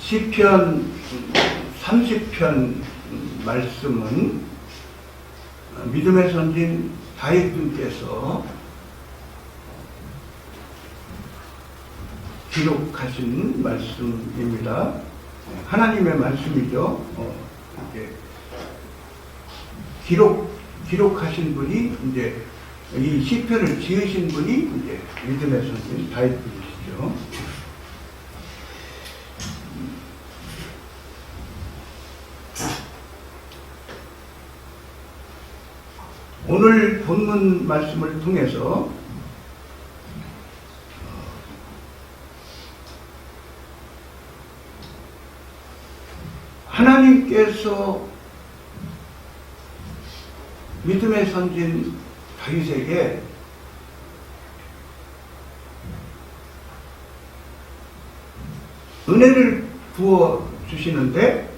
시편 30편 말씀은 믿음의 선진 다윗분께서 기록하신 말씀입니다. 하나님의 말씀이죠. 기록하신 분이 이제 이 시편을 지으신 분이 이제 믿음의 선진 다윗분이시죠. 오늘 본문 말씀을 통해서 하나님께서 믿음의 선진 다윗에게 은혜를 부어 주시는데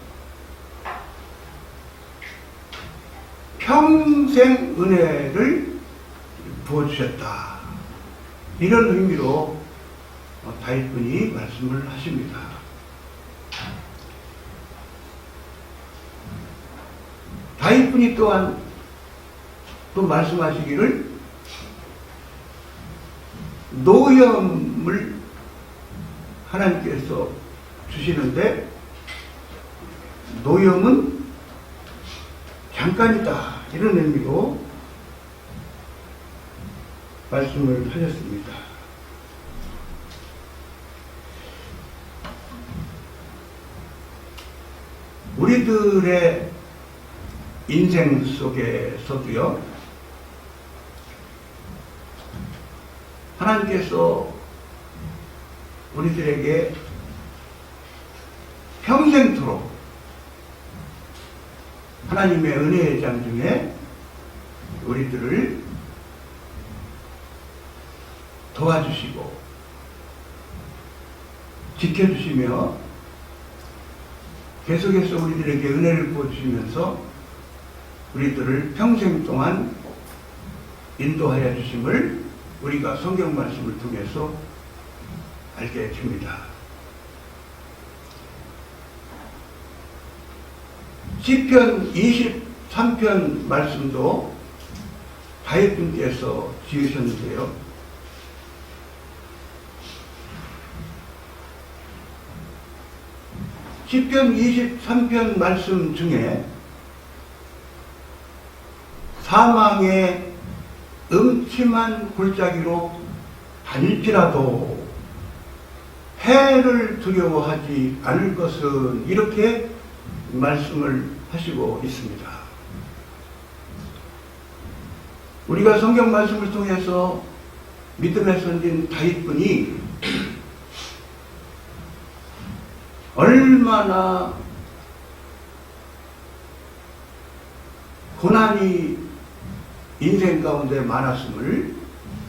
평생 은혜를 부어주셨다. 이런 의미로 다윗분이 말씀을 하십니다. 다윗분이 또한 또 말씀하시기를 노염을 하나님께서 주시는데 노염은 잠깐이다. 이런 의미로 말씀을 하셨습니다. 우리들의 인생 속에서도요, 하나님께서 우리들에게 평생토록 하나님의 은혜의 장 중에 우리들을 도와주시고 지켜주시며 계속해서 우리들에게 은혜를 부어주시면서 우리들을 평생 동안 인도하여 주심을 우리가 성경 말씀을 통해서 알게 됩니다. 시편 23편 말씀도 다윗분께서 지으셨는데요. 시편 23편 말씀 중에 사망의 음침한 골짜기로 다닐지라도 해를 두려워하지 않을 것은, 이렇게 말씀을 하시고 있습니다. 우리가 성경 말씀을 통해서 믿음의 선진 다윗분이 얼마나 고난이 인생 가운데 많았음을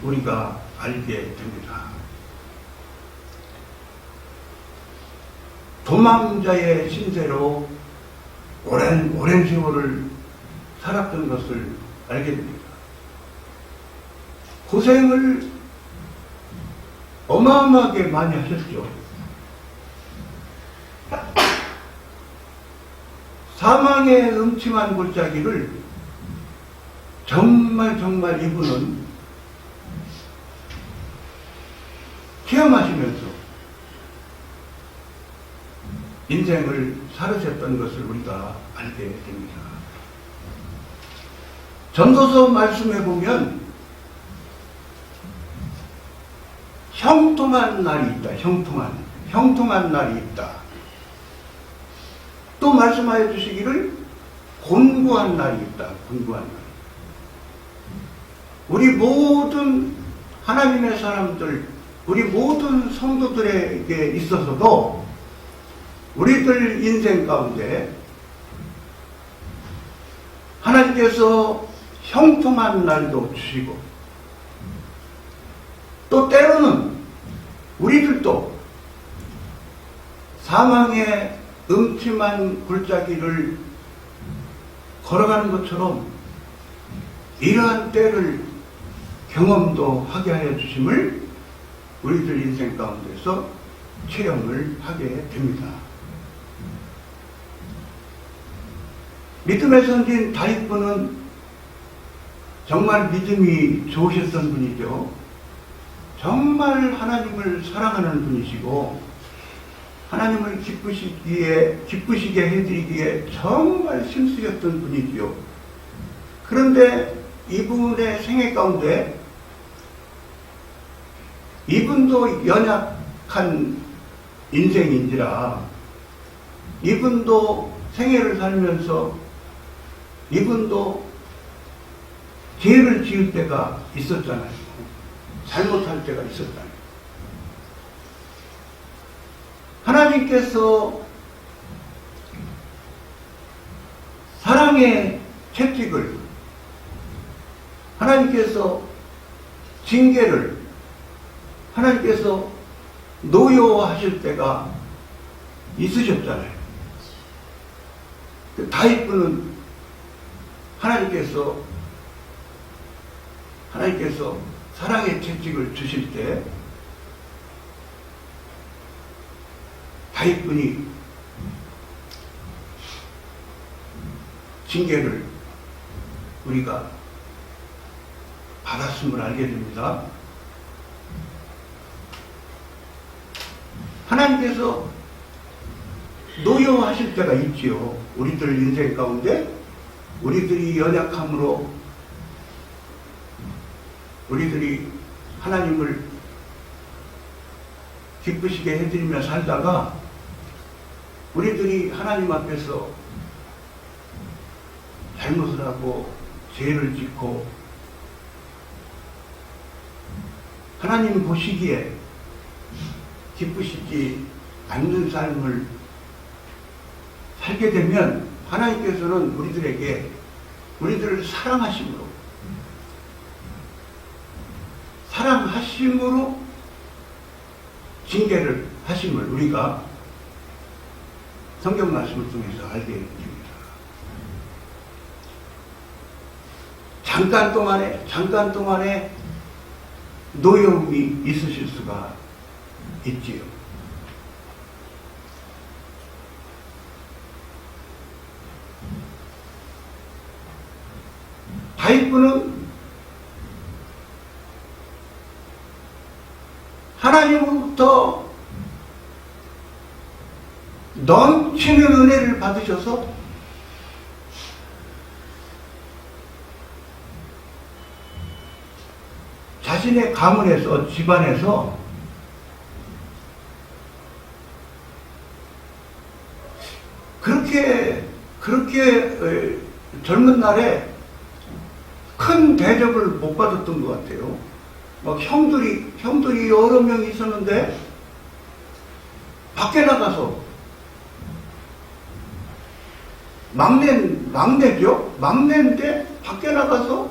우리가 알게 됩니다. 도망자의 신세로 오랜 세월을 살았던 것을 알게 됩니다. 고생을 어마어마하게 많이 하셨죠. 사망의 음침한 골짜기를 정말 이분은 체험하시면서 인생을 살으셨던 것을 우리가 알게 됩니다. 전도서 말씀에 보면 형통한 날이 있다. 형통한 날이 있다. 또 말씀하여 주시기를 곤고한 날이 있다. 곤고한 날. 우리 모든 하나님의 사람들, 우리 모든 성도들에게 있어서도 우리들 인생 가운데 하나님께서 형통한 날도 주시고, 또 때로는 우리들도 사망의 음침한 골짜기를 걸어가는 것처럼 이러한 때를 경험도 하게 하여 주심을 우리들 인생 가운데서 체험을 하게 됩니다. 믿음의 선진 다윗분은 정말 믿음이 좋으셨던 분이죠. 정말 하나님을 사랑하는 분이시고 하나님을 기쁘시게 해드리기에 정말 힘쓰셨던 분이지요. 그런데 이분의 생애 가운데 이분도 연약한 인생인지라 이분도 생애를 살면서 이분도 죄를 지을 때가 있었잖아요. 잘못할 때가 있었잖아요. 하나님께서 사랑의 채찍을, 하나님께서 징계를, 하나님께서 노여하실 때가 있으셨잖아요. 다윗분은 하나님께서 사랑의 채찍을 주실 때 다윗분이 징계를 우리가 받았음을 알게 됩니다. 하나님께서 노여하실 때가 있지요. 우리들 인생 가운데 우리들이 연약함으로 우리들이 하나님을 기쁘시게 해드리며 살다가 우리들이 하나님 앞에서 잘못을 하고 죄를 짓고 하나님 보시기에 기쁘시지 않는 삶을 살게 되면 하나님께서는 우리들을 사랑하심으로 징계를 하심을 우리가 성경 말씀을 통해서 알게 됩니다. 잠깐 동안에 노여움이 있으실 수가 있지요. 다윗분은 하나님으로부터 넘치는 은혜를 받으셔서 자신의 가문에서 집안에서 그렇게 젊은 날에 큰 대접을 못 받았던 것 같아요. 막 형들이 여러 명 있었는데 밖에 나가서 막내인데 밖에 나가서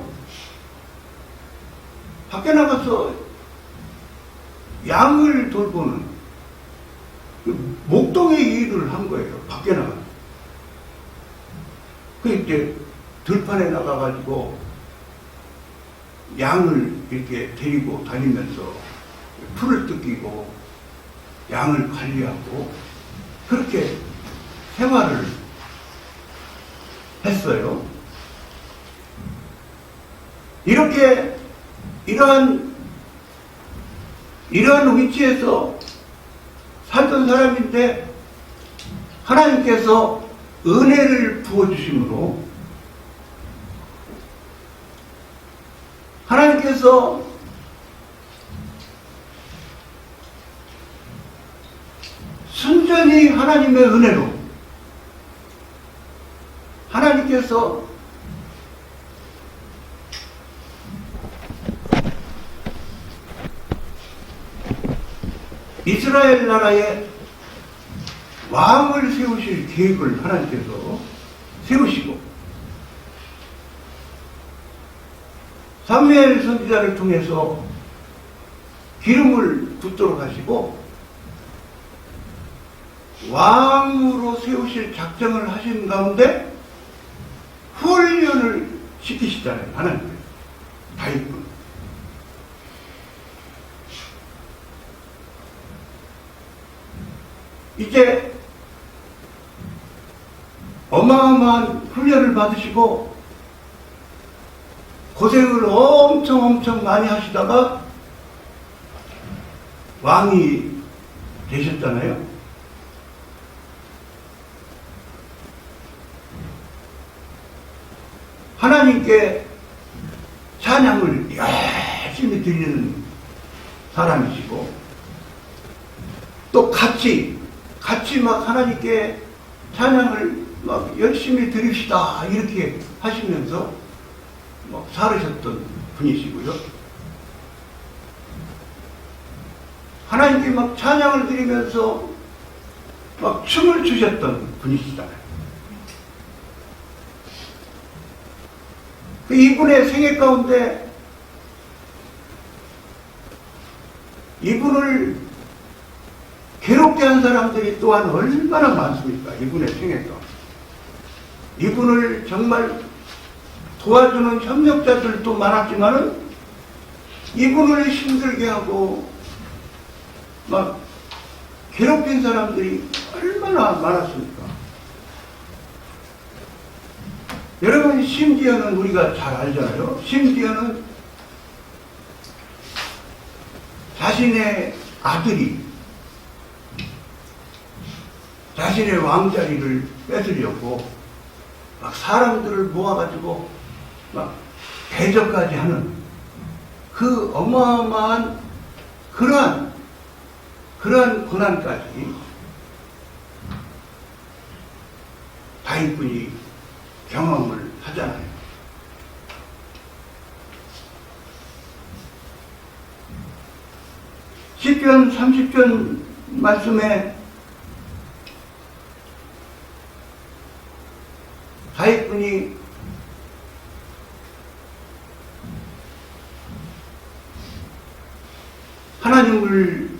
양을 돌보는 목동의 일을 한 거예요. 밖에 나가서. 그 이제 들판에 나가가지고 양을 이렇게 데리고 다니면서 풀을 뜯기고 양을 관리하고 그렇게 생활을 했어요. 이러한 위치에서 살던 사람인데 하나님께서 은혜를 부어주심으로 하나님께서 순전히 하나님의 은혜로 하나님께서 이스라엘 나라에 왕을 세우실 계획을 하나님께서 세우시고 사무엘 선지자를 통해서 기름을 붓도록 하시고 왕으로 세우실 작정을 하신 가운데 훈련을 시키시잖아요. 하나님 다윗분. 이제 어마어마한 훈련을 받으시고 고생을 엄청 많이 하시다가 왕이 되셨잖아요. 하나님께 찬양을 열심히 드리는 사람이시고, 또 같이 막 하나님께 찬양을 막 열심히 드립시다 이렇게 하시면서 막 살으셨던 분이시고요. 하나님께 막 찬양을 드리면서 막 춤을 추셨던 분이시잖아요. 이분의 생애 가운데 이분을 괴롭게 한 사람들이 또한 얼마나 많습니까? 이분의 생애 가운데. 이분을 정말 도와주는 협력자들도 많았지만은 이분을 힘들게 하고 막 괴롭힌 사람들이 얼마나 많았습니까? 여러분, 심지어는 우리가 잘 알잖아요. 심지어는 자신의 아들이 자신의 왕자리를 뺏으려고 막 사람들을 모아가지고 막 대적까지 하는 그 어마어마한 그러한 고난까지 다윗군이 경험을 하잖아요. 시편 30편 말씀에 다윗군이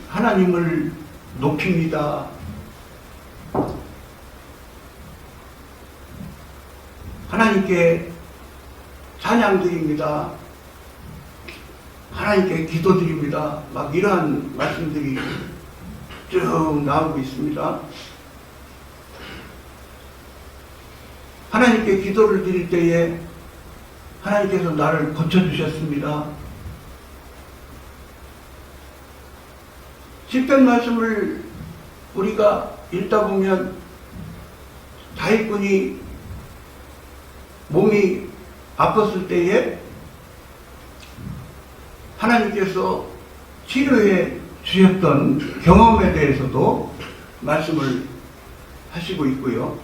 하나님을 높입니다. 하나님께 찬양드립니다. 하나님께 기도드립니다. 막 이러한 말씀들이 쭉 나오고 있습니다. 하나님께 기도를 드릴 때에 하나님께서 나를 고쳐주셨습니다. 시편 말씀을 우리가 읽다 보면 다윗군이 몸이 아팠을 때에 하나님께서 치료해 주셨던 경험에 대해서도 말씀을 하시고 있고요.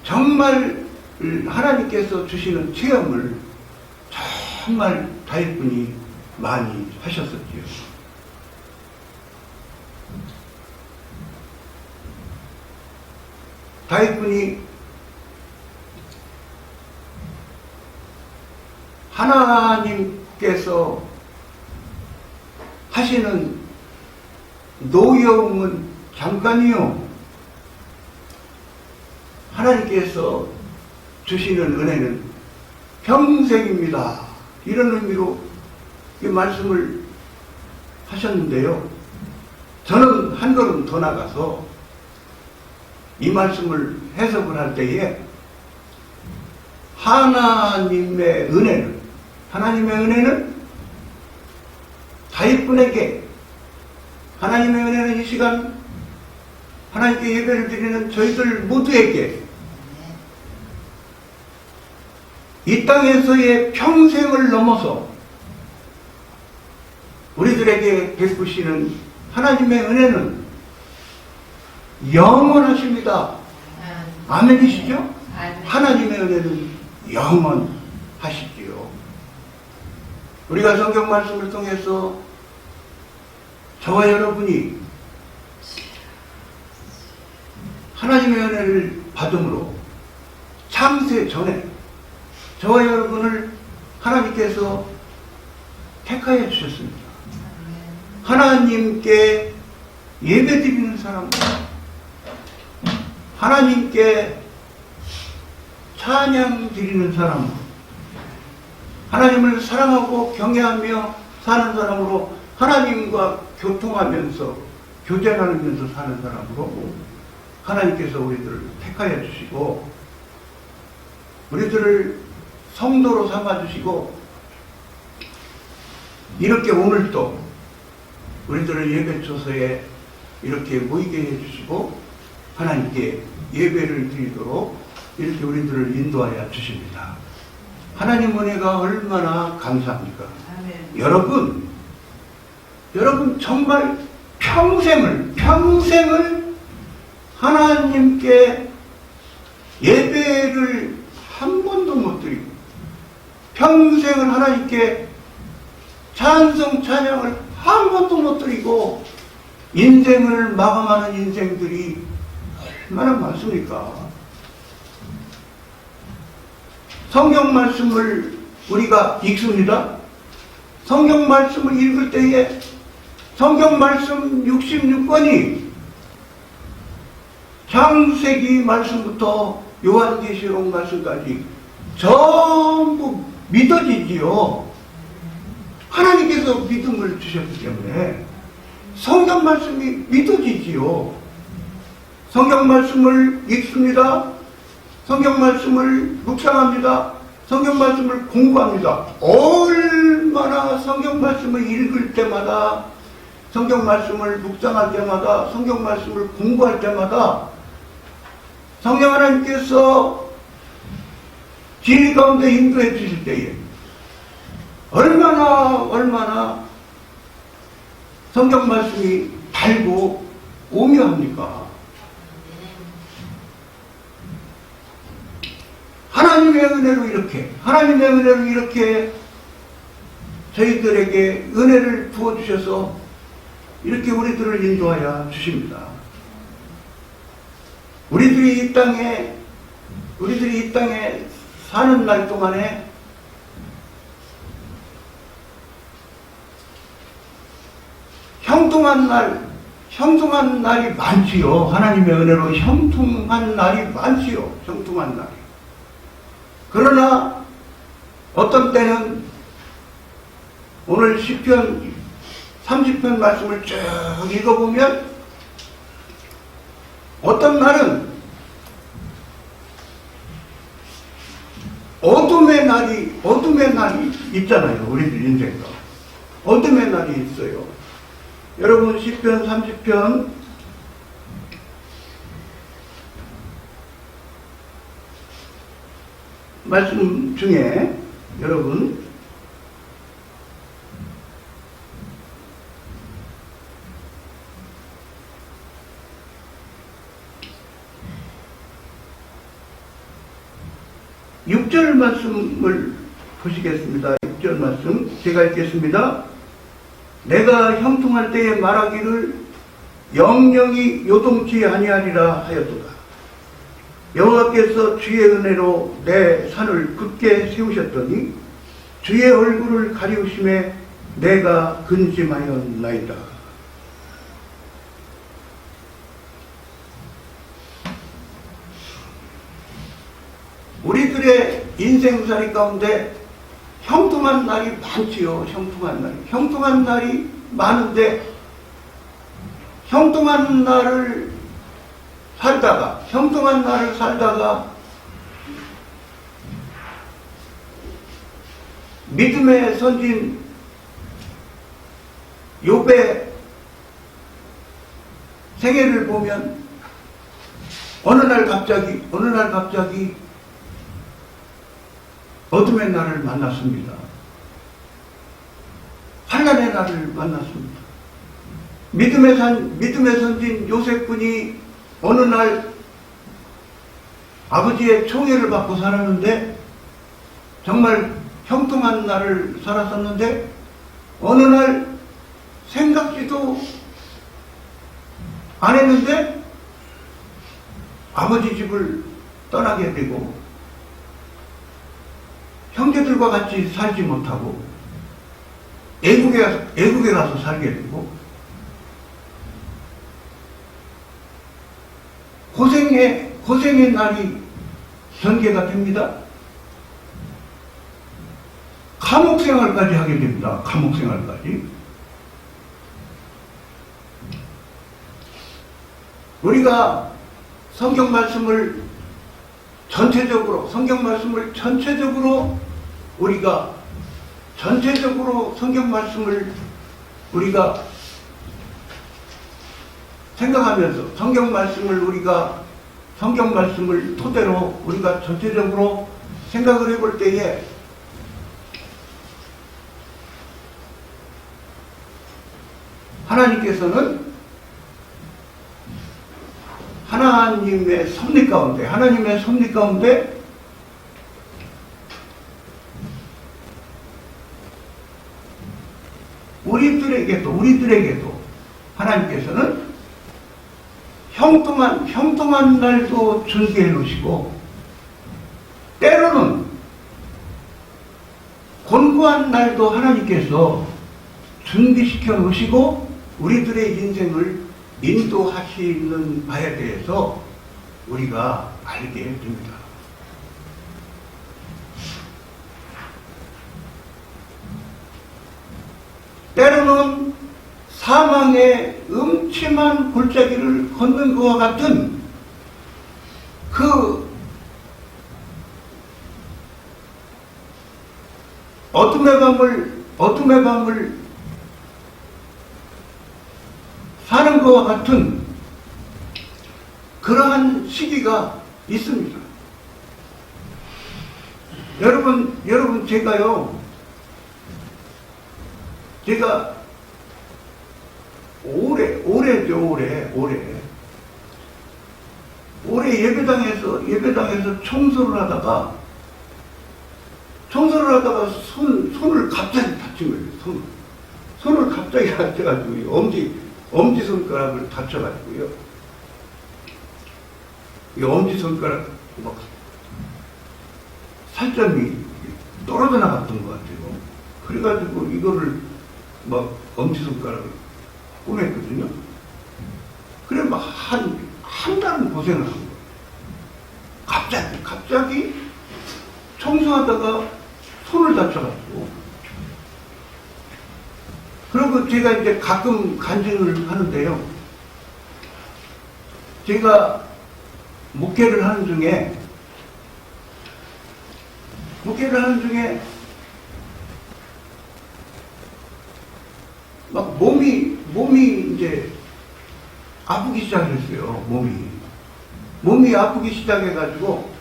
정말 하나님께서 주시는 체험을 정말 다윗군이 많이 하셨었지요. 다윗군이 하나님께서 하시는 노여움은 잠깐이요, 하나님께서 주시는 은혜는 평생입니다. 이런 의미로 이 말씀을 하셨는데요. 저는 한 걸음 더 나가서 이 말씀을 해석을 할 때에 하나님의 은혜는 다윗군에게, 하나님의 은혜는 이 시간 하나님께 예배를 드리는 저희들 모두에게 이 땅에서의 평생을 넘어서 우리들에게 베푸시는 하나님의 은혜는 영원하십니다. 아멘이시죠? 하나님의 은혜는 영원하시지요. 우리가 성경 말씀을 통해서 저와 여러분이 하나님의 은혜를 받음으로 창세 전에 저와 여러분을 하나님께서 택하여 주셨습니다. 하나님께 예배드리는 사람, 하나님께 찬양 드리는 사람, 하나님을 사랑하고 경외하며 사는 사람으로, 하나님과 교통하면서 교제 나누면서 사는 사람으로 하나님께서 우리들을 택하여 주시고 우리들을 성도로 삼아주시고 이렇게 오늘도 우리들을 예배초소에 이렇게 모이게 해주시고 하나님께 예배를 드리도록 이렇게 우리들을 인도하여 주십니다. 하나님 은혜가 얼마나 감사합니까? 아멘. 여러분 정말 평생을 하나님께 예배를 한 번도 못 드리고 평생을 하나님께 찬송 찬양을 한 번도 못 드리고 인생을 마감하는 인생들이 얼마나 많습니까? 성경 말씀을 우리가 읽습니다. 성경 말씀을 읽을 때에 성경 말씀 66권이 창세기 말씀부터 요한계시록 말씀까지 전부 믿어지지요. 하나님께서 믿음을 주셨기 때문에 성경 말씀이 믿어지지요. 성경 말씀을 읽습니다. 성경 말씀을 묵상합니다. 성경 말씀을 공부합니다. 얼마나 성경 말씀을 읽을 때마다 성경 말씀을 묵상할 때마다 성경 말씀을 공부할 때마다 성령 하나님께서 진리 가운데 인도해 주실 때에 얼마나 성경 말씀이 달고 오묘합니까? 하나님의 은혜로 이렇게 저희들에게 은혜를 부어주셔서 이렇게 우리들을 인도하여 주십니다. 우리들이 이 땅에 사는 날 동안에 형통한 날이 많지요. 하나님의 은혜로 형통한 날이 많지요. 형통한 날이. 그러나 어떤 때는 오늘 시편 30편 말씀을 쭉 읽어보면 어떤 날은 어둠의 날이 있잖아요. 우리들 인생도 어둠의 날이 있어요. 여러분 시편 30편 말씀 중에 여러분 6절 말씀을 보시겠습니다. 6절 말씀 제가 읽겠습니다. 내가 형통할 때에 말하기를 영영이 요동치 아니하리라 하였도다. 여호와께서 주의 은혜로 내 산을 굳게 세우셨더니 주의 얼굴을 가리우심에 내가 근심하였나이다. 우리들의 인생살이 가운데 형통한 날이 많지요. 형통한 날이 많은데 형통한 날을 살다가 믿음의 선진 욥의 생애를 보면 어느 날 갑자기 어둠의 날을 만났습니다. 환난의 날을 만났습니다. 믿음의 선진 요셉군이 어느 날 아버지의 총애를 받고 살았는데 정말 형통한 날을 살았었는데 어느 날 생각지도 안 했는데 아버지 집을 떠나게 되고 형제들과 같이 살지 못하고 애국에 가서 살게 되고 고생의 날이 전개가 됩니다. 감옥생활까지 하게 됩니다. 감옥생활까지. 우리가 성경 말씀을 전체적으로 우리가 성경 말씀을 우리가 생각하면서 성경 말씀을 토대로 우리가 전체적으로 생각을 해볼 때에 하나님께서는 하나님의 섭리 가운데 우리들에게도 하나님께서는 형통한 날도 준비해 놓으시고, 때로는 곤고한 날도 하나님께서 준비시켜 놓으시고 우리들의 인생을 인도하시는 바에 대해서 우리가 알게 됩니다. 때로는 사망의 음침한 골짜기를 걷는 것과 같은 그 어둠의 밤을 사는 것과 같은 그러한 시기가 있습니다. 여러분 제가 올해 예배당에서 청소를 하다가 손을 갑자기 다친 거예요. 손을 갑자기 다쳐가지고 엄지손가락을 다쳐가지고요. 이 엄지손가락 막 살점이 떨어져 나갔던 것 같아요. 그래가지고 이거를 막 엄지손가락을 꼬맸거든요. 그래 막 한 달은 고생을 한 거예요. 갑자기 청소하다가 손을 다쳐가지고. 그리고 제가 이제 가끔 간증을 하는데요. 제가 목회를 하는 중에 막 몸이 이제 아프기 시작했어요. 몸이 아프기 시작해가지고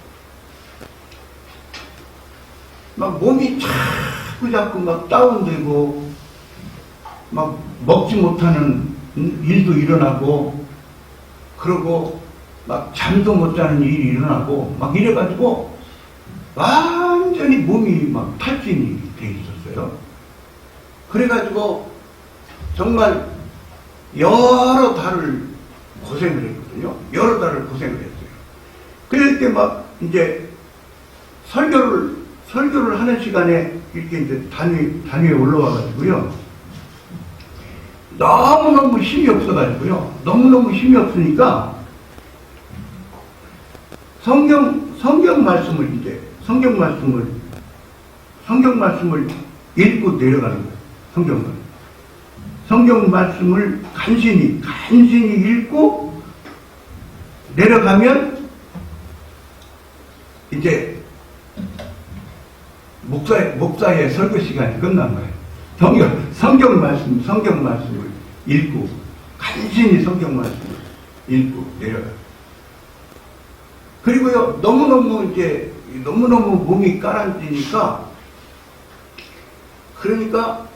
막 몸이 자꾸 막 다운되고 막 먹지 못하는 일도 일어나고, 그러고 막 잠도 못 자는 일이 일어나고 막 이래가지고 완전히 몸이 막 탈진이 돼 있었어요. 그래가지고 정말 여러 달을 고생을 했거든요. 그럴 때 막 이제 설교를 하는 시간에 이렇게 이제 단위에 올라와가지고요. 너무너무 힘이 없으니까 성경 말씀을 읽고 내려가는 거예요. 성경 말씀을 간신히 읽고 내려가면 이제 목사의 설교 시간이 끝난 거예요. 성경 말씀을 읽고 간신히 성경 말씀을 읽고 내려가요. 그리고요, 너무너무 몸이 가라앉으니까, 그러니까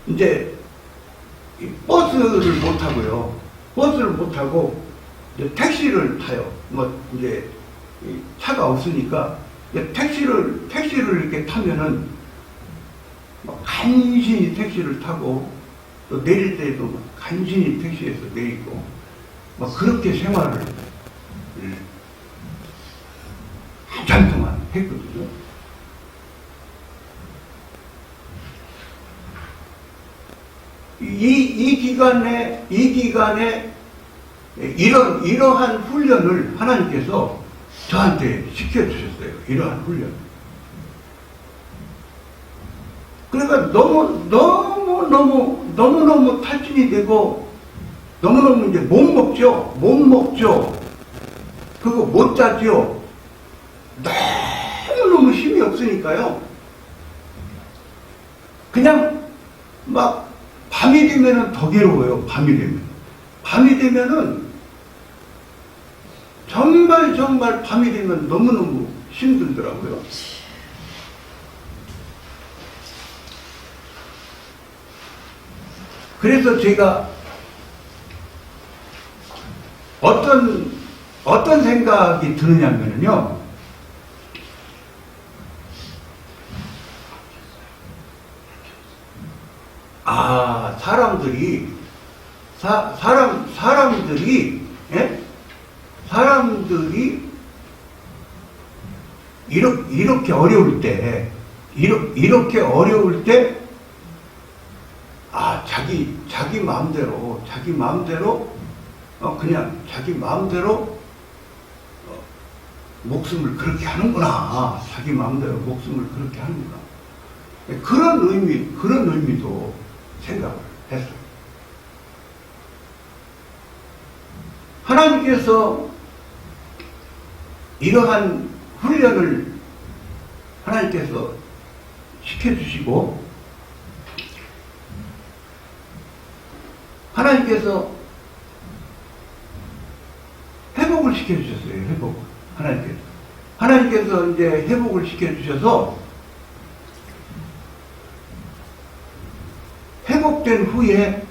이제 버스를 못 타고 이제 택시를 타요. 뭐 이제 차가 없으니까 택시를 이렇게 타면은 간신히 택시를 타고, 또 내릴 때도 간신히 택시에서 내리고, 막 그렇게 생활을 한참 동안 했거든요. 이 기간에 이러한 훈련을 하나님께서 저한테 시켜주셨어요. 이러한 훈련. 그러니까 너무너무 탈진이 되고, 너무너무 이제 못 먹죠. 그거 못 자죠. 너무너무 힘이 없으니까요. 그냥 막 밤이 되면은 더 괴로워요. 밤이 되면. 밤이 되면은 정말 밤이 되면 너무너무 힘들더라고요. 그래서 제가 어떤 생각이 드느냐면요. 사람들이 이렇게 어려울 때, 자기 마음대로, 그냥 자기 마음대로 목숨을 그렇게 하는구나. 자기 마음대로 목숨을 그렇게 하는구나. 그런 의미도 생각을 했어요. 하나님께서 이러한 훈련을 하나님께서 시켜주시고, 하나님께서 회복을 시켜주셨어요. 회복. 하나님께서 이제 회복을 시켜주셔서 회복된 후에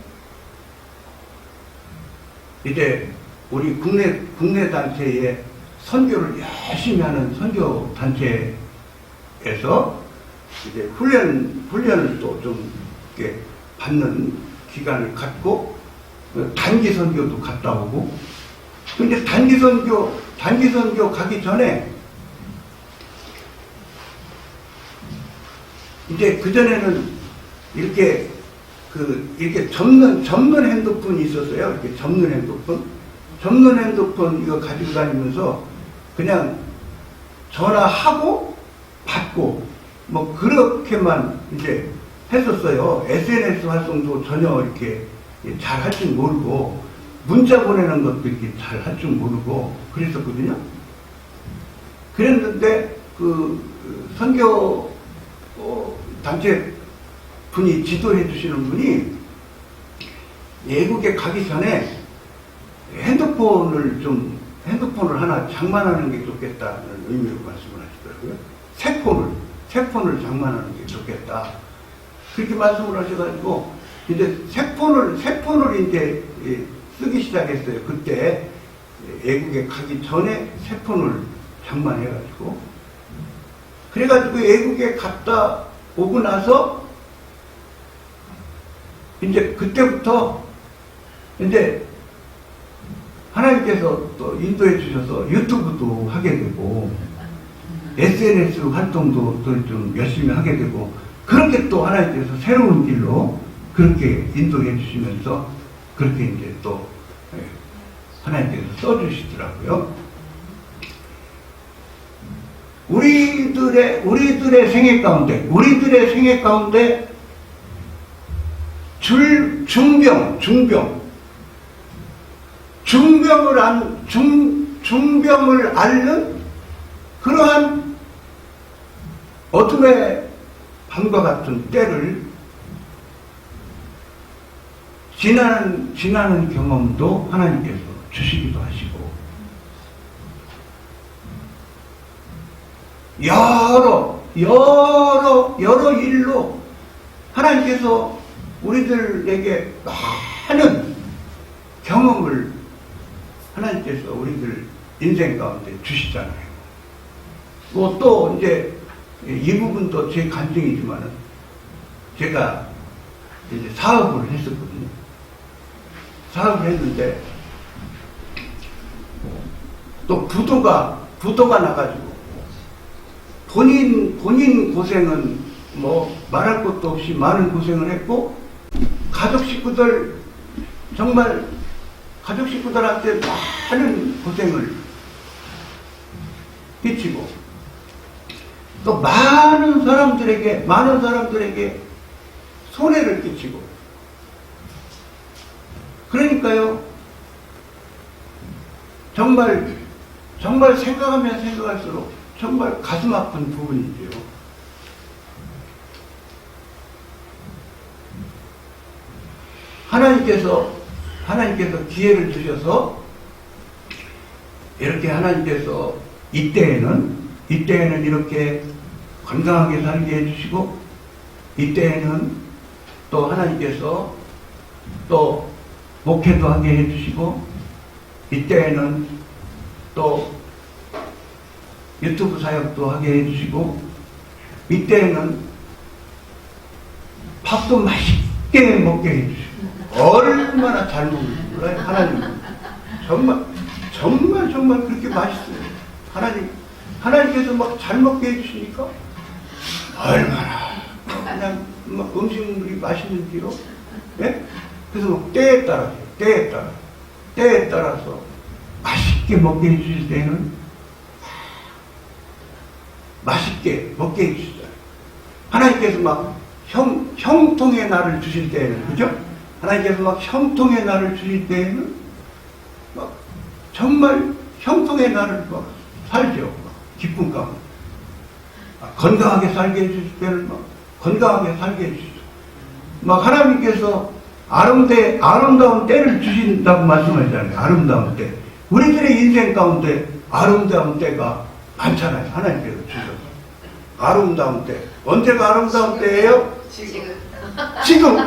이제 우리 국내 단체에 선교를 열심히 하는 선교 단체에서 이제 훈련을 또 좀 이렇게 받는 기간을 갖고 단기 선교도 갔다 오고. 근데 단기 선교 가기 전에 이제 그전에는 이렇게 접는 핸드폰이 있었어요. 이렇게 접는 핸드폰 이거 가지고 다니면서 그냥 전화하고 받고 뭐 그렇게만 이제 했었어요. SNS 활동도 전혀 이렇게 잘 할 줄 모르고, 문자 보내는 것도 이렇게 잘 할 줄 모르고 그랬었거든요. 그랬는데 선교 단체 분이 지도해 주시는 분이 외국에 가기 전에 핸드폰을 하나 장만하는 게 좋겠다는 의미로 말씀을 하시더라고요. 새 폰을 장만하는 게 좋겠다. 그렇게 말씀을 하셔가지고 이제 새 폰을 이제 쓰기 시작했어요. 그때 외국에 가기 전에 새 폰을 장만해가지고, 그래가지고 외국에 갔다 오고 나서 이제 그때부터 이제 하나님께서 또 인도해 주셔서 유튜브도 하게 되고 SNS 활동도 또 좀 열심히 하게 되고, 그렇게 또 하나님께서 새로운 길로 그렇게 인도해 주시면서 그렇게 이제 또 하나님께서 써주시더라고요. 우리들의 생애 가운데 중병을 앓는 그러한 어둠의 밤과 같은 때를 지나는 경험도 하나님께서 주시기도 하시고, 여러 일로 하나님께서 우리들에게 많은 경험을 하나님께서 우리들 인생 가운데 주시잖아요. 뭐 또 이제 이 부분도 제 간증이지만은 제가 이제 사업을 했었거든요. 사업을 했는데 또 부도가 나가지고 본인 고생은 뭐 말할 것도 없이 많은 고생을 했고, 가족 식구들한테 많은 고생을 끼치고, 또 많은 사람들에게 손해를 끼치고, 그러니까요, 정말 정말 생각하면 생각할수록 정말 가슴 아픈 부분이지요. 하나님께서 기회를 주셔서 이렇게 하나님께서 이때에는 이렇게 건강하게 살게 해주시고, 이때에는 또 하나님께서 또 목회도 하게 해주시고, 이때에는 또 유튜브 사역도 하게 해주시고, 이때에는 밥도 맛있게 먹게 해주시고, 얼마나 잘 먹는 거예요, 하나님. 정말 그렇게 맛있어요. 하나님께서 막 잘 먹게 해주시니까 얼마나 그냥 막 음식물이 맛있는지요. 예? 그래서 때에 따라서 맛있게 먹게 해주실 때는 맛있게 먹게 해주시잖아요. 하나님께서 막 형통의 날을 주실 때에는, 그죠? 하나님께서 막 형통의 날을 주실 때에는 막 정말 형통의 날을 막 살죠. 막 기쁨 가운데. 건강하게 살게 해주실 때는 막 건강하게 살게 해주시죠. 막 하나님께서 아름다운 때를 주신다고 말씀하셨잖아요. 아름다운 때. 우리들의 인생 가운데 아름다운 때가 많잖아요. 하나님께서 주셔서. 아름다운 때. 언제가 아름다운 때예요? 지금.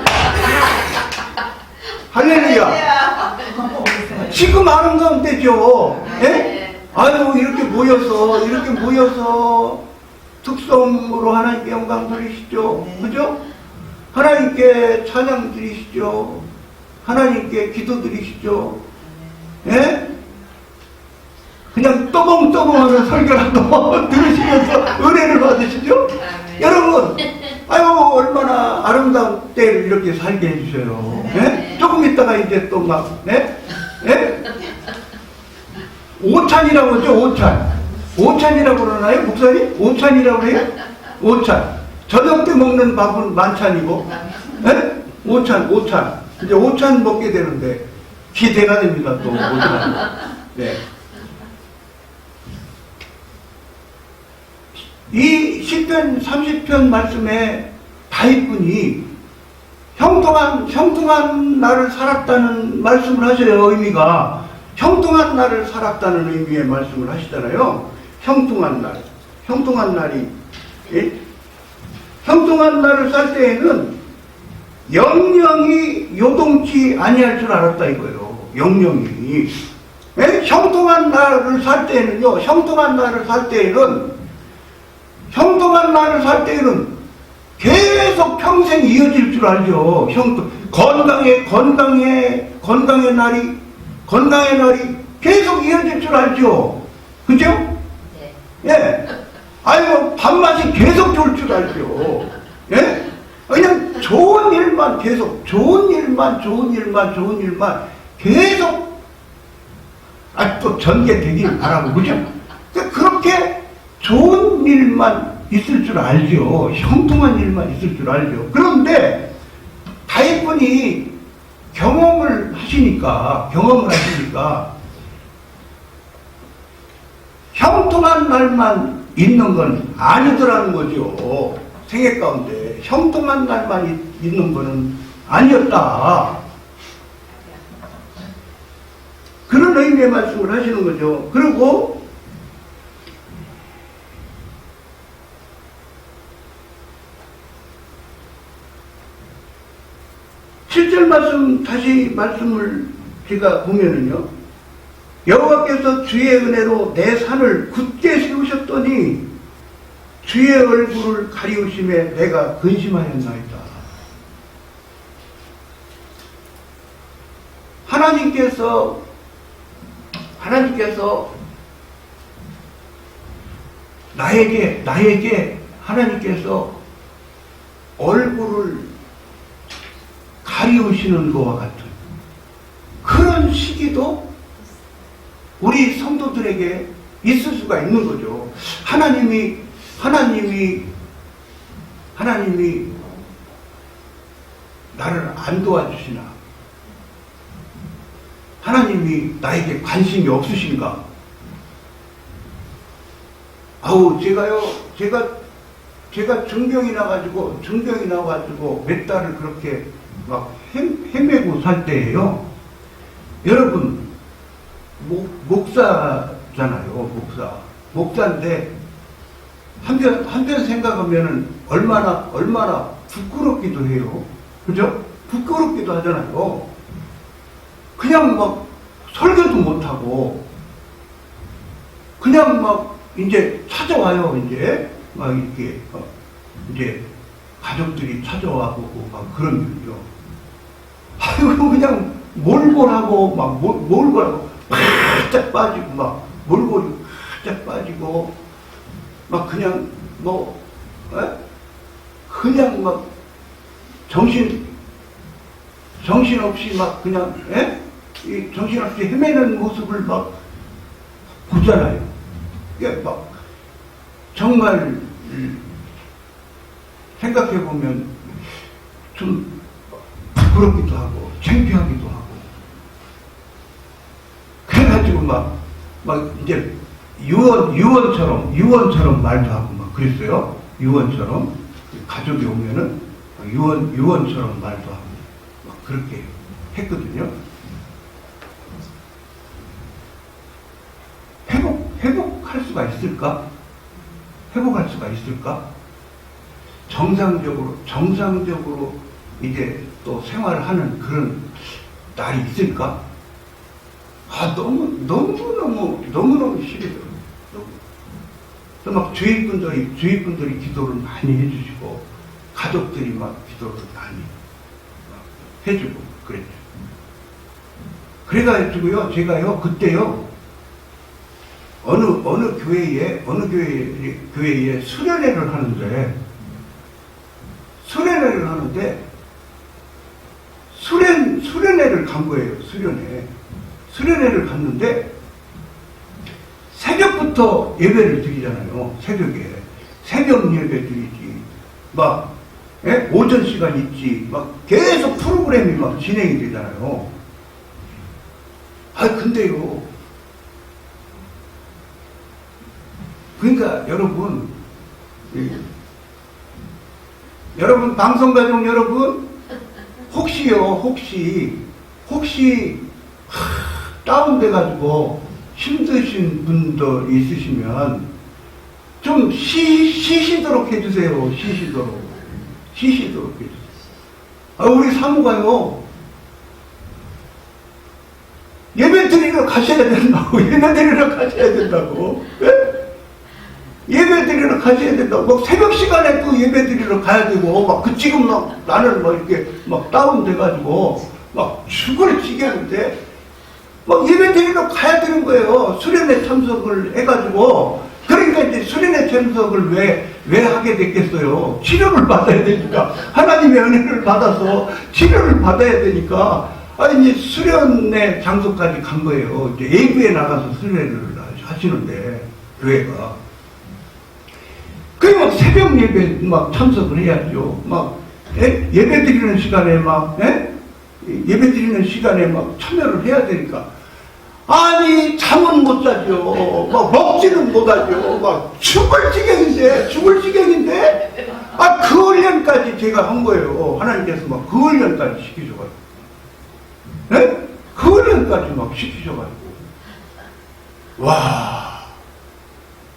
할렐루야. 지금 아름다운 때죠. 예? 아유, 이렇게 모여서 특성으로 하나님께 영광 돌리시죠. 그죠? 하나님께 찬양 드리시죠. 하나님께 기도 드리시죠. 예? 그냥 떠봉떠봉하는 설교라도 들으시면서 은혜를 받으시죠? 여러분, 아유, 얼마나 아름다운 때를 이렇게 살게 해주셔요. 예? 조금 있다가 이제 또 막, 예? 예? 오찬이라고 하죠, 오찬이라고 그러나요, 목사님? 오찬이라고 해요? 오찬. 저녁 때 먹는 밥은 만찬이고, 예? 오찬. 이제 오찬 먹게 되는데, 기대가 됩니다, 또. 오찬. 네. 이 10편, 30편 말씀에 다윗분이 형통한 날을 살았다는 말씀을 하셔요. 의미가 형통한 날을 살았다는 의미의 말씀을 하시잖아요. 형통한 날이, 예? 형통한 날을 살 때에는 영영이 요동치 아니할 줄 알았다 이거예요. 영영이. 예? 형통한 날을 살 때에는요. 형통한 날을 살 때에는 계속 평생 이어질 줄 알죠. 건강의 날이 계속 이어질 줄 알죠. 그죠? 네. 예. 아이고, 밥맛이 계속 좋을 줄 알죠. 예? 그냥 좋은 일만 계속 또 전개되길 바라고, 그죠? 그렇게 좋은 일만 있을 줄 알죠. 형통한 일만 있을 줄 알죠. 그런데 다윗분이 경험을 하시니까 형통한 날만 있는 건 아니더라는 거죠. 생애 가운데 형통한 날만 있는 거는 아니었다. 그런 의미의 말씀을 하시는 거죠. 그리고 7절 말씀을 제가 보면은요, 여호와께서 주의 은혜로 내 산을 굳게 세우셨더니 주의 얼굴을 가리우심에 내가 근심하였나이다. 하나님께서 나에게 하나님께서 얼굴을 가리우시는 것과 같은 그런 시기도 우리 성도들에게 있을 수가 있는 거죠. 하나님이 나를 안 도와주시나? 하나님이 나에게 관심이 없으신가? 아우, 제가 증병이 나가지고 몇 달을 그렇게 막 헤매고 살 때예요. 여러분, 목사잖아요, 목사인데, 한편 생각하면은 얼마나 부끄럽기도 해요. 그죠? 부끄럽기도 하잖아요. 그냥 막 설교도 못하고, 그냥 막 이제 찾아와요, 이제. 막 이렇게, 이제 가족들이 찾아와보고 막 그런 일이요. 아이고, 그냥 몰골하고, 바짝 빠지고, 몰골이 바짝 빠지고, 막 그냥 그냥 막 정신없이 막 그냥, 이 정신없이 헤매는 모습을 막 보잖아요. 이게 막 정말 생각해보면 좀 부끄럽기도 하고 창피하기도 하고, 그래가지고 막 이제 유언처럼 말도 하고 막 그랬어요. 유언처럼 가족이 오면은 유언처럼 말도 하고 막 그렇게 했거든요. 회복할 수가 있을까? 회복할 수가 있을까? 정상적으로 이제 또 생활하는 그런 날이 있을까? 아, 너무너무 싫어요. 또 막 주위분들이 기도를 많이 해주시고, 가족들이 막 기도를 많이 막 해주고, 그랬죠. 그래가지고요, 제가요, 그때요, 어느 교회에 수련회를 하는데, 수련회를 간 거예요, 수련회를 갔는데, 새벽부터 예배를 드리잖아요. 새벽 예배 드리지. 오전 시간 있지. 계속 프로그램이 진행이 되잖아요. 근데요. 그러니까 여러분, 방송가족 여러분, 혹시 다운돼가지고 힘드신 분들 있으시면 좀 쉬시도록 해주세요. 쉬시도록 해주세요. 우리 사무가요, 예배 드리러 가셔야 된다고. 예배 드리러 가셔야 된다고. 새벽 시간에 또 예배 드리러 가야 되고, 지금 나는 이렇게 다운돼가지고, 죽을 지겠는데, 예배 드리러 가야 되는 거예요. 수련회 참석을 해가지고. 그러니까 이제 수련회 참석을 왜 하게 됐겠어요? 치료를 받아야 되니까. 하나님의 은혜를 받아서 치료를 받아야 되니까. 이제 수련회 장소까지 간 거예요. 이제 예부에 나가서 수련회를 하시는데, 교회가. 그래, 새벽 예배 참석을 해야죠. 예배 드리는 시간에 참여를 해야 되니까. 잠은 못 자죠. 먹지는 못하죠. 죽을 지경인데. 그 훈련까지 제가 한 거예요. 하나님께서 그 훈련까지 시키셔가지고. 그 훈련까지 시키셔가지고. 와.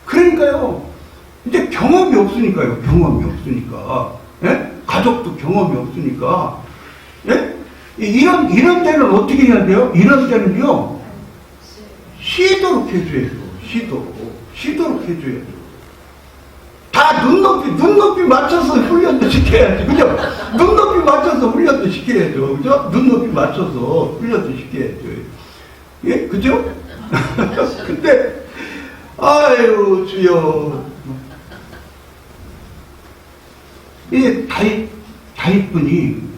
그러니까요. 이제 경험이 없으니까요. 가족도 경험이 없으니까. 이런 때는 어떻게 해야 돼요? 이런 때는요, 쉬도록 해줘야죠. 쉬도록 해줘야죠. 다 눈높이 맞춰서 훈련도 시켜야지. 그죠? 눈높이 맞춰서 훈련도 시켜야죠. 그죠? 눈높이 맞춰서 훈련도 시켜야죠. 예? 그죠? 근데, 아유, 주여. 이 다윗분이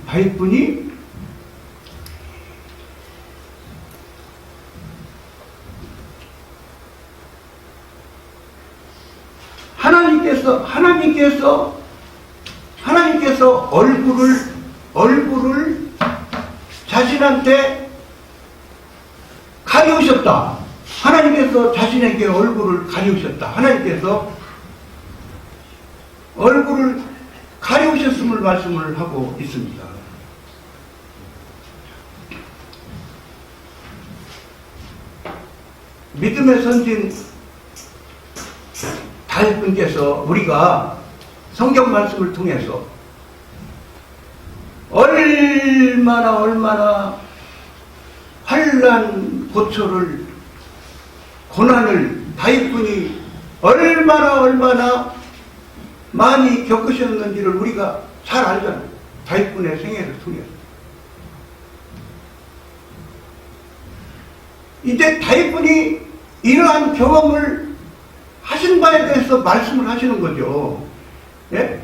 하나님께서 얼굴을 자신한테 가리우셨다. 하나님께서 자신에게 얼굴을 가리우셨다. 하나님께서 얼굴을 가려우셨음을 말씀을 하고 있습니다. 믿음의 선진 다윗분께서 우리가 성경 말씀을 통해서 얼마나 환난 고초를 고난을 다윗분이 얼마나 많이 겪으셨는지를 우리가 잘 알잖아요. 다윗분의 생애를 통해서. 이제 다윗분이 이러한 경험을 하신 바에 대해서 말씀을 하시는 거죠. 예?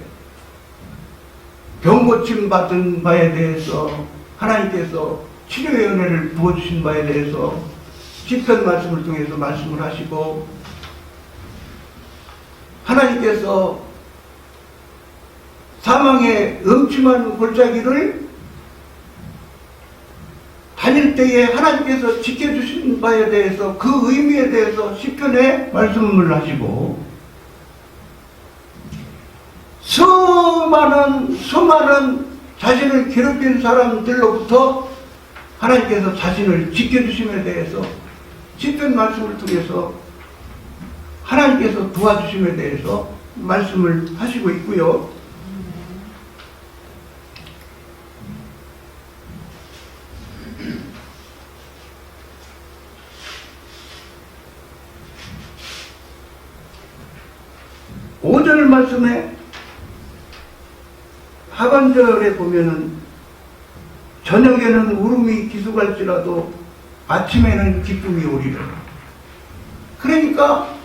병 고침 받은 바에 대해서 하나님께서 치료의 은혜를 부어주신 바에 대해서 시편 말씀을 통해서 말씀을 하시고, 하나님께서 사망의 음침한 골짜기를 다닐 때에 하나님께서 지켜주신 바에 대해서 그 의미에 대해서 시편에 말씀을 하시고, 수많은 자신을 괴롭힌 사람들로부터 하나님께서 자신을 지켜주심에 대해서 시편 말씀을 통해서 하나님께서 도와주심에 대해서 말씀을 하시고 있고요. 오절 말씀에 하반절에 보면은 저녁에는 울음이 기수갈지라도 아침에는 기쁨이 오리라. 그러니까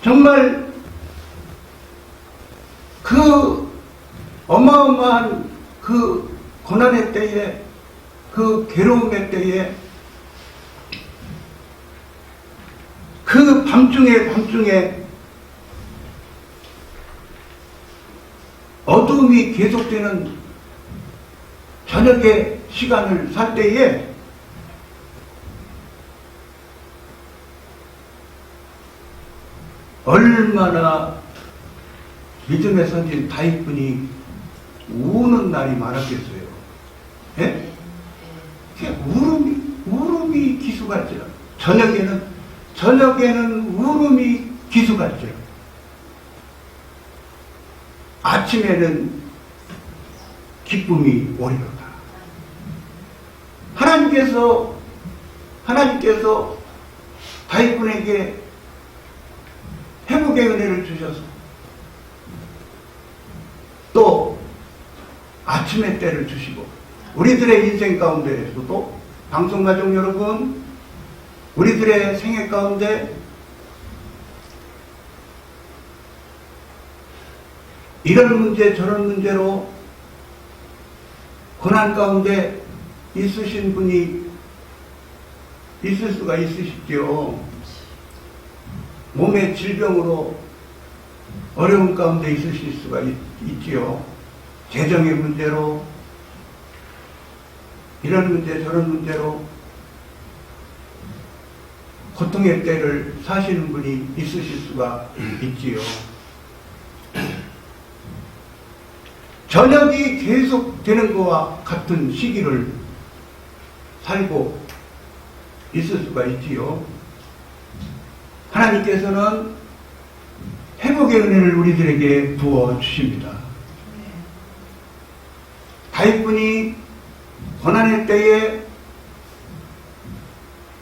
정말 그 어마어마한 그 고난의 때에, 그 괴로움의 때에, 그 밤중에 어두움이 계속되는 저녁의 시간을 살 때에 얼마나 믿음의 선진 다윗분이 우는 날이 많았겠어요. 예? 울음이 기수갈지라. 저녁에는 울음이 기수갈지라. 아침에는 기쁨이 오리로다. 하나님께서 다윗분에게 회복의 은혜를 주셔서 또 아침의 때를 주시고, 우리들의 인생 가운데에서도 방송가족 여러분, 우리들의 생애 가운데 이런 문제 저런 문제로 고난 가운데 있으신 분이 있을 수가 있으시죠. 몸의 질병으로 어려운 가운데 있으실 수가 있지요. 재정의 문제로, 이런 문제 저런 문제로 고통의 때를 사시는 분이 있으실 수가 있지요. 저녁이 계속되는 것과 같은 시기를 살고 있을 수가 있지요. 하나님께서는 회복의 은혜를 우리들에게 부어주십니다. 다윗분이 고난의 때에,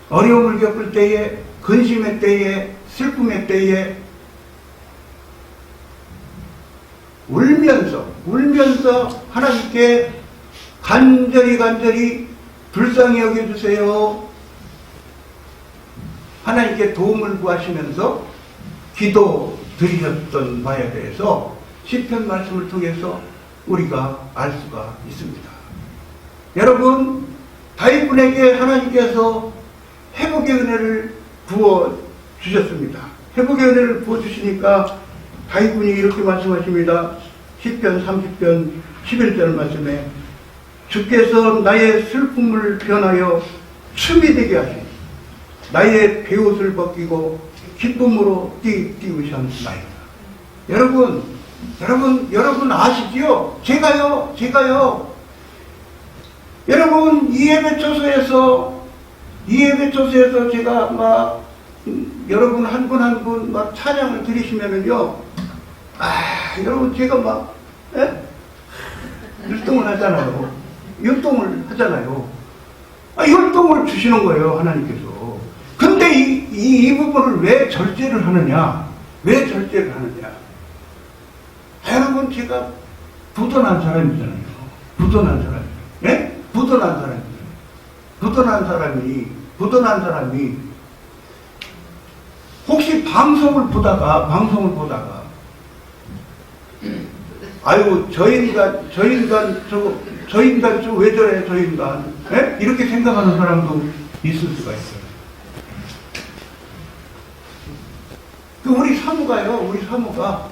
어려움을 겪을 때에, 근심의 때에, 슬픔의 때에 울면서 하나님께 간절히 불쌍히 여겨주세요. 하나님께 도움을 구하시면서 기도 드리셨던 바에 대해서 시편 말씀을 통해서 우리가 알 수가 있습니다. 여러분, 다윗분에게 하나님께서 회복의 은혜를 부어주셨습니다. 회복의 은혜를 부어주시니까 다윗분이 이렇게 말씀하십니다. 시편 30편 11절 말씀에 주께서 나의 슬픔을 변하여 춤이 되게 하시니 나의 베옷을 벗기고 기쁨으로 띄우셨나이다. 여러분 아시지요? 제가요. 여러분, 이 예배 초소에서 제가 막, 여러분 한 분 한 분 막 찬양을 드리시면은요, 여러분 제가 막, 율동을 하잖아요. 율동을 주시는 거예요, 하나님께서. 근데 이 부분을 왜 절제를 하느냐? 여러분, 제가 부도난 사람이잖아요. 부도난 사람이 혹시 방송을 보다가 아이고 저 인간 왜 저래 저 인간 이렇게 생각하는 사람도 있을 수가 있어요. 우리 사무가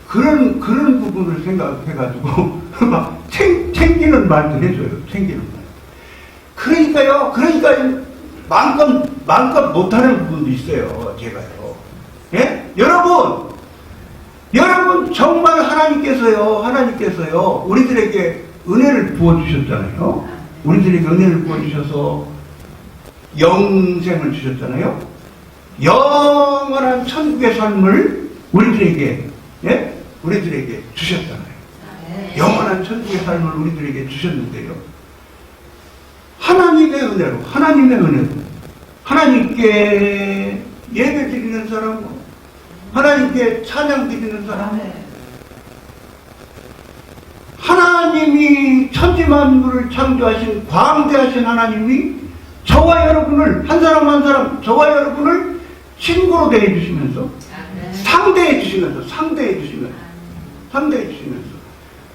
그런 부분을 생각해가지고 막 챙기는 말도 해줘요. 그러니까 마음껏 못하는 부분도 있어요. 제가요. 예? 여러분 정말 하나님께서요 우리들에게 은혜를 부어주셨잖아요. 우리들에게 은혜를 부어주셔서 영생을 주셨잖아요. 영원한 천국의 삶을 우리들에게 주셨잖아요. 영원한 천국의 삶을 우리들에게 주셨는데요. 하나님의 은혜로 하나님께 예배 드리는 사람, 하나님께 찬양 드리는 사람, 하나님이 천지만물을 창조하신 광대하신 하나님이 저와 여러분을 한 사람 저와 여러분을 친구로 대해주시면서 상대해주시면서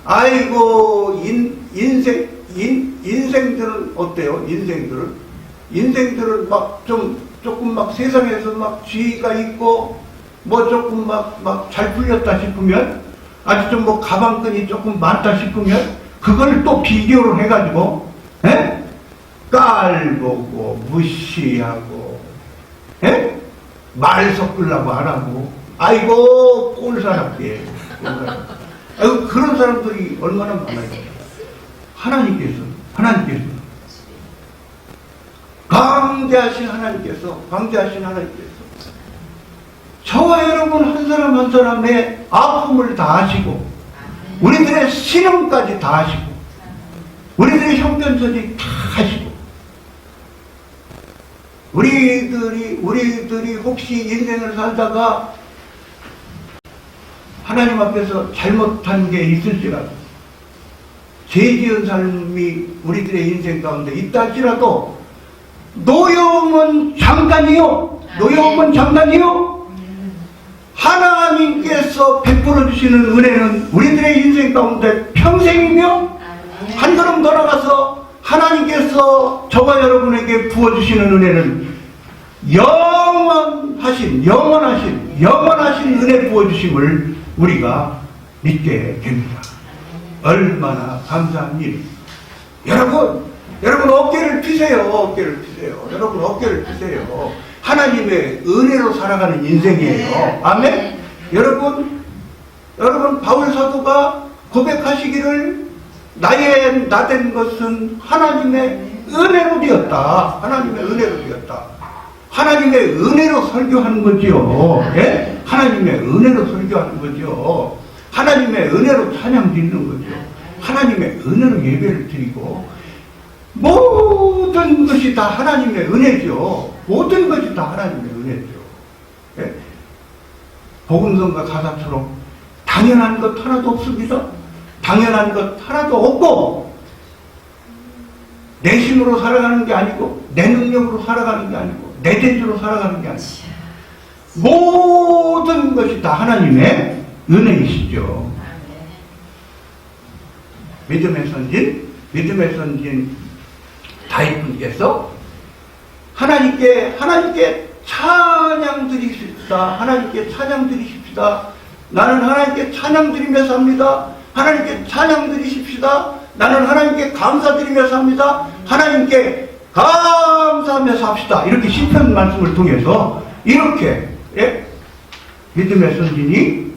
아이고 인생들은 어때요? 인생들은 막 조금 막 세상에서 막 지위가 있고 뭐 조금 막 잘 풀렸다 싶으면 아주 좀 뭐 가방끈이 조금 많다 싶으면 그걸 또 비교를 해가지고 깔보고 무시하고 말 섞으려고 안 하고 아이고 꼴사납게 아이고 그런 사람들이 얼마나 많아요. 하나님께서 광대하신 하나님께서 저와 여러분 한 사람의 아픔을 다 아시고 우리들의 신음까지 다 아시고 우리들의 형편처지 다 아시고 우리들이 혹시 인생을 살다가 하나님 앞에서 잘못한 게 있을지라도 죄지은 삶이 우리들의 인생 가운데 있다 할지라도 노여움은 잠깐이요. 하나님께서 베풀어 주시는 은혜는 우리들의 인생 가운데 평생이며 한 걸음 돌아가서 하나님께서 저와 여러분에게 부어주시는 은혜는 영원하신 은혜 부어주심을 우리가 믿게 됩니다. 얼마나 감사한 일. 여러분 어깨를 피세요. 여러분 어깨를 피세요. 하나님의 은혜로 살아가는 인생이에요. 아멘. 여러분 바울 사도가 고백하시기를 나된 것은 하나님의 은혜로 되었다. 하나님의 은혜로 설교하는 거지요. 예? 하나님의 은혜로 설교하는 거지요. 하나님의 은혜로 찬양 드리는 거죠. 하나님의 은혜로 예배를 드리고 모든 것이 다 하나님의 은혜죠. 예? 복음성가 가사처럼 당연한 것 하나도 없습니다. 당연한 것 하나도 없고 내 힘으로 살아가는 게 아니고 내 능력으로 살아가는 게 아니고 내 재주로 살아가는 게 아니고 모든 것이 다 하나님의 은혜이시죠. 믿음의 선진 다윗분께서 하나님께 찬양 드리십시다. 나는 하나님께 찬양 드리며 삽니다. 하나님께 찬양 드리십시다. 나는 하나님께 감사드리며 삽니다. 하나님께 감사하며 삽시다. 이렇게 시편 말씀을 통해서 이렇게 믿음의 선진이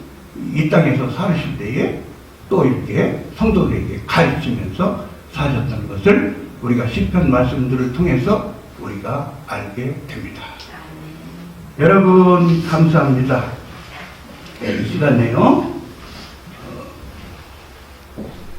이 땅에서 살으실 때에 또 이렇게 성도들에게 가르치면서 사셨던 것을 우리가 시편 말씀들을 통해서 우리가 알게 됩니다. 여러분 감사합니다. 이 시간 내용